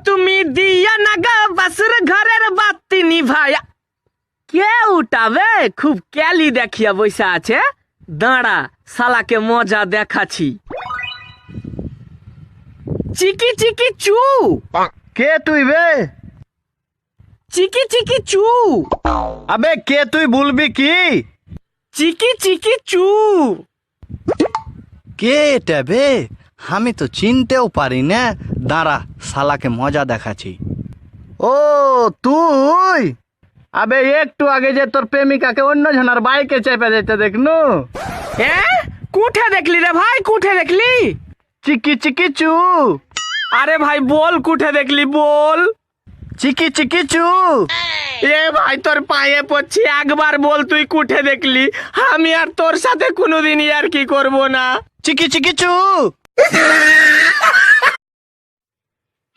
তুমি দিয়া নাগা বাসুর ঘরের বাতি নিভায়া। কে উঠাবে? খুব ক্যালি দেখিয়া বৈশা আছে। দাঁড়া, শালাকে মজা দেখাচ্ছি। চিকি চিকি চু। কে তুই বে? চিকি চিকি চু। আবে কে তুই বলবি কি? চিকি চিকি চু। কে এটা বে? আমি তো চিনতেও পারি না। দাঁড়া, শালাকে মজা দেখাচ্ছি। ও তুই? আবে একটু আগে যে তোর প্রেমিকাকে অন্য জনের বাইকে চেপে যেতে দেখনু। কুঠে দেখলি রে ভাই, কুঠে দেখলি? চিকি চিকি চু। আরে ভাই বল, কুঠে দেখলি বল। চিকি চিকি চু। এ ভাই তোর পায়ে পড়ছি, একবার বল তুই কুঠে দেখলি। আমি আর তোর সাথে কোনোদিনই আর কি করব না। চিকি চিকি চু।